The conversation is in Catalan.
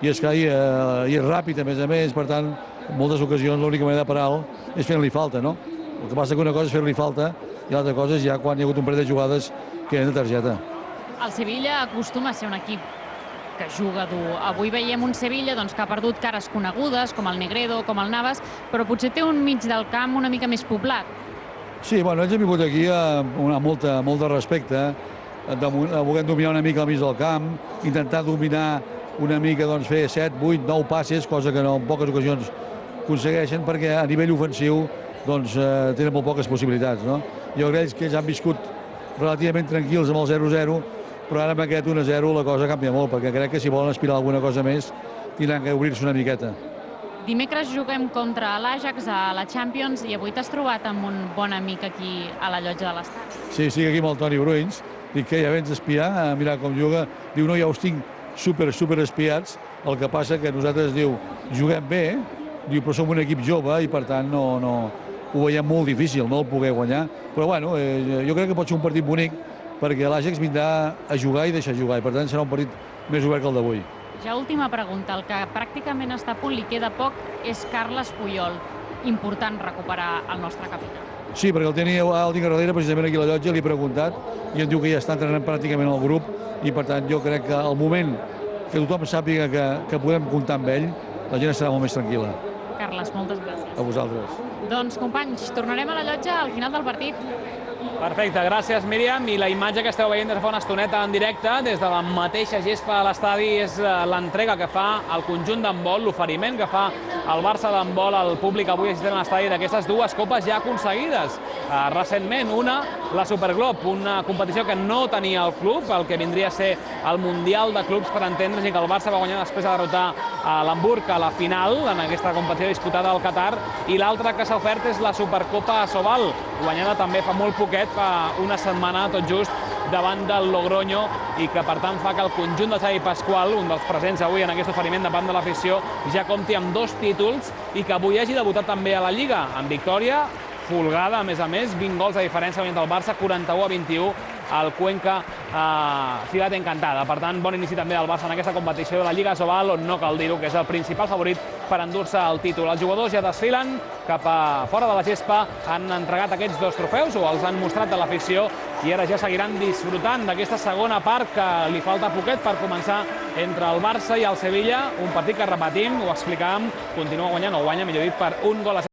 i és que és ràpid, a més, per tant, en moltes ocasions l'única manera de parar-lo és fent-li falta, no? El que passa que una cosa és fer-li falta i l'altra cosa és ja quan hi ha hagut un parell de jugades que eren de targeta. El Sevilla acostuma a ser un equip que juga dur. Avui veiem un Sevilla que ha perdut cares conegudes, com el Negredo, com el Navas, però potser té un mig del camp una mica més poblat. Sí, bueno, ells han vingut aquí amb molt de respecte, volent dominar una mica al mig del camp, intentar dominar una mica, fer 7, 8, 9 passes, cosa que en poques ocasions aconsegueixen, perquè a nivell ofensiu tenen molt poques possibilitats, no? Jo crec que ells han viscut relativament tranquils amb el 0-0, però ara amb aquest 1-0 la cosa canvia molt, perquè crec que si volen aspirar alguna cosa més tindran que obrir-se una miqueta. Dimecres juguem contra l'Ajax a la Champions i avui t'has trobat amb un bon amic aquí a la llotja de l'Estadi. Sí, estic aquí amb el Toni Bruins, dic que ja vens a espiar, a mirar com juga, diu no, ja us tinc super espiats, el que passa que nosaltres, diu, juguem bé, diu, però som un equip jove i per tant ho veiem molt difícil, no el poder guanyar, però bueno, jo crec que pot ser un partit bonic perquè l'Ajax vindrà a jugar i deixar jugar i per tant serà un partit més obert que el d'avui. Ja última pregunta, el que pràcticament està a punt, li queda poc, és Carles Puyol. Important recuperar el nostre capità. Sí, perquè el tinc a darrere, precisament aquí a la llotja, li he preguntat i em diu que ja està entrenant pràcticament al grup i per tant jo crec que al moment que tothom sàpiga que podem comptar amb ell, la gent estarà molt més tranquil·la. Carles, moltes gràcies. A vosaltres. Doncs, companys, tornarem a la llotja al final del partit. Perfecte, gràcies Míriam. I la imatge que esteu veient des de fa una estoneta en directe, des de la mateixa gespa de l'estadi, és l'entrega que fa el conjunt d'handbol, l'oferiment que fa el Barça d'handbol al públic avui assistent a l'estadi d'aquestes dues copes ja aconseguides. Recentment, una, la Superglob, una competició que no tenia el club, el que vindria a ser el Mundial de Clubs, per entendre's, i que el Barça va guanyar després de derrotar a l'Hamburg a la final, en aquesta competició disputada al Qatar, i l'altra que s'ha ofert és la Supercopa Asobal, guanyada també fa molt poquet, fa una setmana tot just, davant del Logroño, i que per tant fa que el conjunt de Xavi Pasqual, un dels presents avui en aquest oferiment davant de l'afició, ja compti amb 2 títols i que avui hagi debutat també a la Lliga, amb victòria folgada, a més, 20 gols de diferència davant del Barça, 41-21, al Cuenca Ciutat Encantada. Per tant, bon inici també del Barça en aquesta competició de la Lliga Asobal, on no cal dir-ho, que és el principal favorit per endur-se el títol. Els jugadors ja desfilen cap a fora de la gespa, han entregat aquests 2 trofeus o els han mostrat a l'afició i ara ja seguiran disfrutant d'aquesta segona part que li falta poquet per començar entre el Barça i el Sevilla, un partit que repetim, ho explicàvem, continua guanyant o guanya, millor dit, per 1 gol a 0.